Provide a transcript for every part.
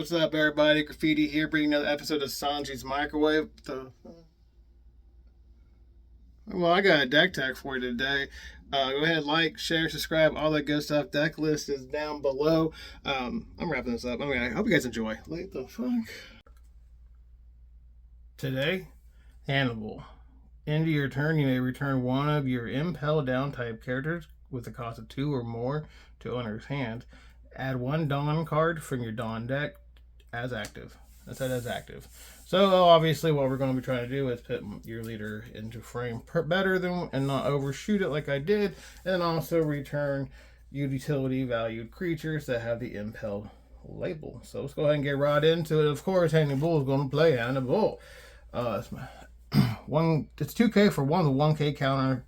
What's up, everybody? Graffiti here, bringing another episode of Sanji's Microwave. Well, I got a deck tag for you today. Go ahead, like, share, subscribe, all that good stuff. Deck list is down below. I'm wrapping this up. I hope you guys enjoy. What the fuck? Today, Hannibal. End of your turn, you may return one of your Impel Down type characters with a cost of 2 or more to owner's hand. Add 1 Dawn card from your Dawn deck as active. That's it as active. So obviously what we're going to be trying to do is put your leader into frame better than and not overshoot it like I did, and also return utility valued creatures that have the Impel label. So let's go ahead and get right into it. Of course, Hannibal is going to play Hannibal. It's 2K for one, the 1K counter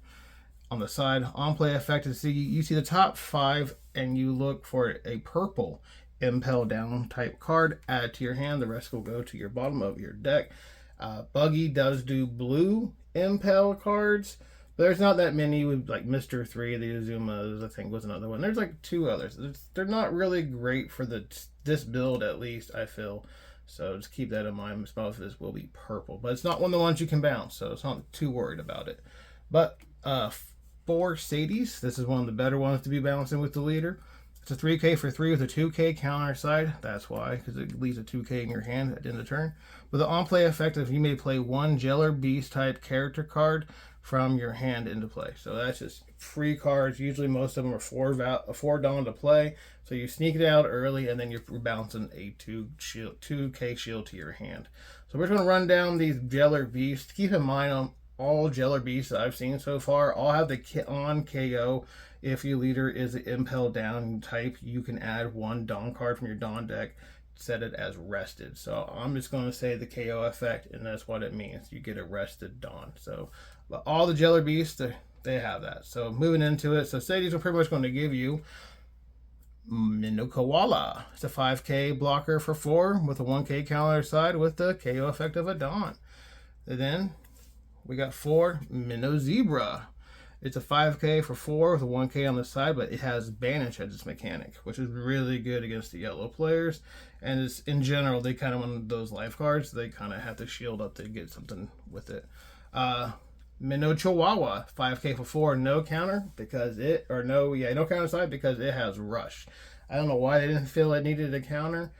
on the side. On play effect is you see the top 5 and you look for a purple Impel Down type card. Add it to your hand. The rest will go to your bottom of your deck. Buggy does do blue Impel cards, but there's not that many. With like Mr. 3, the Uzumas, I think was another one. There's like 2 others. They're not really great for this build, at least I feel. So just keep that in mind. Most of this will be purple, but it's not one of the ones you can bounce, so it's not too worried about it. But 4 Sadis. This is one of the better ones to be balancing with the leader. It's a 3K for 3 with a 2K counter side. That's why, because it leaves a 2K in your hand at the end of the turn. With the on-play effect, you may play 1 Jeller Beast type character card from your hand into play. So that's just free cards. Usually most of them are 4 Dawn to play. So you sneak it out early, and then you're bouncing a 2K shield to your hand. So we're just going to run down these Jeller Beasts. Keep in mind, all Jeller Beasts that I've seen so far all have the on KO. If your leader is an Impel Down type, you can add 1 Dawn card from your Dawn deck, set it as rested. So I'm just going to say the KO effect, and that's what it means. You get a rested Dawn. So but all the Jeller Beasts, they have that. So moving into it, so Sadie's are pretty much going to give you Minozebra. It's a 5K blocker for 4 with a 1K counter side with the KO effect of a Dawn. And then we got 4 Minozebra. It's a 5K for 4 with a 1K on the side, but it has Banish as its mechanic, which is really good against the yellow players. And it's, in general, they kind of want those life cards. They kind of have to shield up to get something with it. Minozebra, 5K for 4, no counter because no counter side because it has Rush. I don't know why they didn't feel it needed a counter.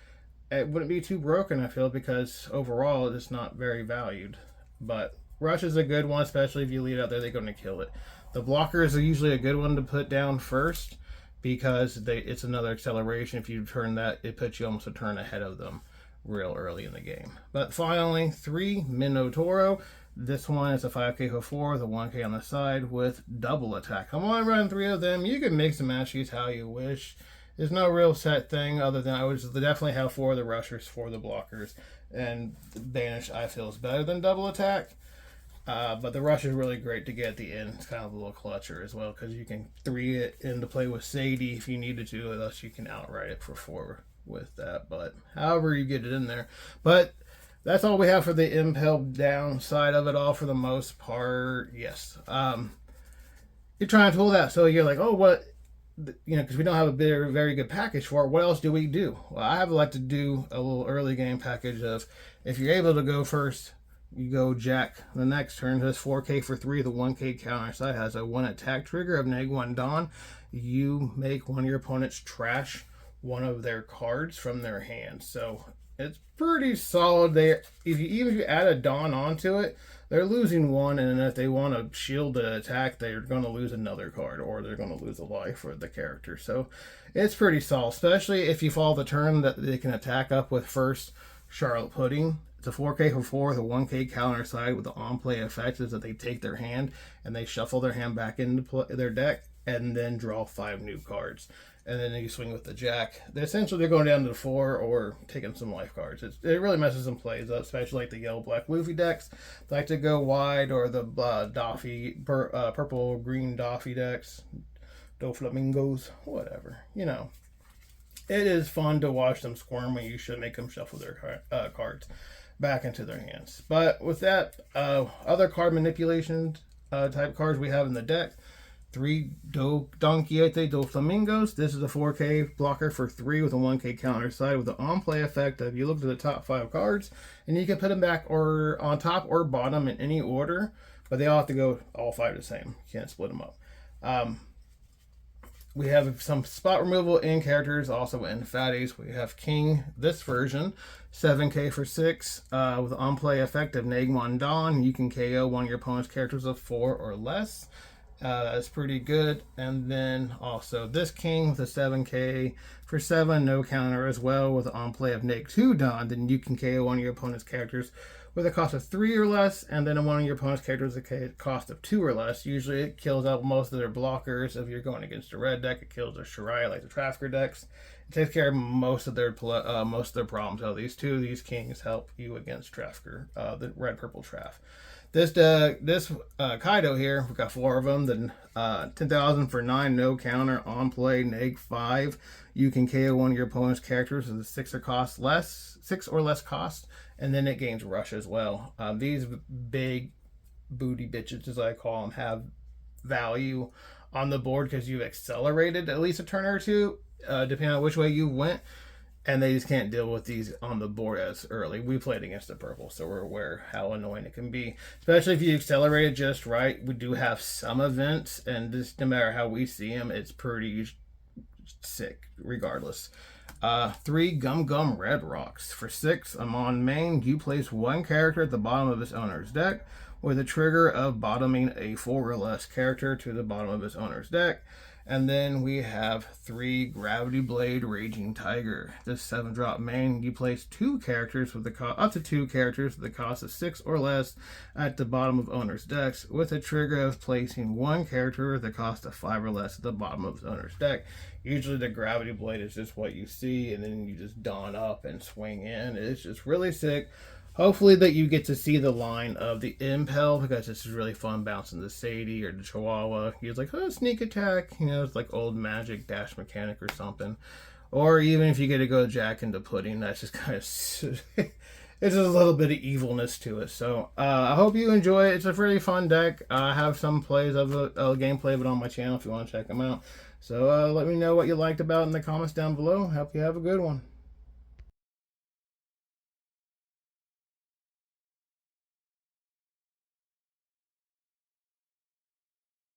It wouldn't be too broken, I feel, because overall it's not very valued. But Rush is a good one, especially if you lead out there, they're going to kill it. The blockers are usually a good one to put down first because it's another acceleration. If you turn that, it puts you almost a turn ahead of them real early in the game. But finally, 3 Minotauro. This one is a 5K for 4 with a 1K on the side with double attack. I'm only running 3 of them. You can mix and match these how you wish. There's no real set thing other than I would definitely have 4 of the rushers, 4 of the blockers. And the Banish, I feel, is better than double attack. But the rush is really great to get at the end. It's kind of a little clutcher as well because you can 3 it into play with Sadi if you needed to, or else you can outright it for 4 with that. But however you get it in there. But that's all we have for the Impel Down side of it all for the most part. Yes. You're trying to pull that. So you're like, oh, what? Because we don't have a very good package for it. What else do we do? Well, I like to do a little early game package of if you're able to go first, you go Jack the next turn. Has 4K for 3. The 1K counter side has a 1 attack trigger of -1 Dawn. You make one of your opponents trash one of their cards from their hand. So it's pretty solid. Even if you add a Dawn onto it, they're losing 1, and if they want to shield the attack, they're going to lose another card, or they're going to lose a life for the character. So it's pretty solid, especially if you follow the turn that they can attack up with first Charlotte Pudding. It's a 4K for 4 with a 1K counter side with the on-play effect is that they take their hand and they shuffle their hand back into their deck and then draw 5 new cards. And then you swing with the Jack. Essentially, they're going down to the 4 or taking some life cards. It really messes some plays up, especially like the yellow, black, Luffy decks. They like to go wide, or the purple, green Doffy decks. Doflamingos, whatever. It is fun to watch them squirm when you should make them shuffle their cards back into their hands. But with that, other card manipulation type cards we have in the deck. 3 Don Quixote do Flamingos. This is a 4K blocker for 3 with a 1K counter side with the on-play effect of you look at the top 5 cards and you can put them back or on top or bottom in any order, but they all have to go all 5 the same. You can't split them up. We have some spot removal in characters, also in fatties. We have King, this version, 7K for 6, with on-play effect of neg 1 Dawn. You can KO one of your opponent's characters of 4 or less. That's pretty good. And then also this King with a 7K for 7, no counter as well, with on play of neg 2 Dawn. Then you can KO one of your opponent's characters with a cost of 3 or less, and then one of your opponent's characters with a cost of 2 or less. Usually it kills out most of their blockers. If you're going against a red deck, it kills their Shariah like the Trafficker decks. It takes care of most of their problems. So these Kings help you against Trafficker, the red-purple Traf. This Kaido here, we've got 4 of them. Then 10,000 for 9, no counter, on play, neg 5. You can KO one of your opponent's characters with a 6 or less cost, and then it gains rush as well. These big booty bitches, as I call them, have value on the board because you've accelerated at least a turn or two, depending on which way you went. And they just can't deal with these on the board as early. We played against the purple, so we're aware how annoying it can be. Especially if you accelerate it just right. We do have some events, and just no matter how we see them, it's pretty sick regardless. 3 Gum Gum Red Rocks. For 6, I'm on main. You place 1 character at the bottom of his owner's deck with a trigger of bottoming a 4 or less character to the bottom of his owner's deck. And then we have 3 Gravity Blade Raging Tiger. This 7-drop main, you place 2 characters with the up to 2 characters with the cost of 6 or less at the bottom of owner's decks, with a trigger of placing 1 character with the cost of 5 or less at the bottom of his owner's deck. Usually the Gravity Blade is just what you see, and then you just dawn up and swing in. It's just really sick. Hopefully that you get to see the line of the Impel, because this is really fun bouncing the Sadi or the Chihuahua. He's like, oh, sneak attack. You know, it's like old Magic Dash Mechanic or something. Or even if you get to go Jack into Pudding, that's just kind of... it's just a little bit of evilness to it. So I hope you enjoy it. It's a really fun deck. I have some plays of it, gameplay of it on my channel if you want to check them out. So let me know what you liked about it in the comments down below. Hope you have a good one.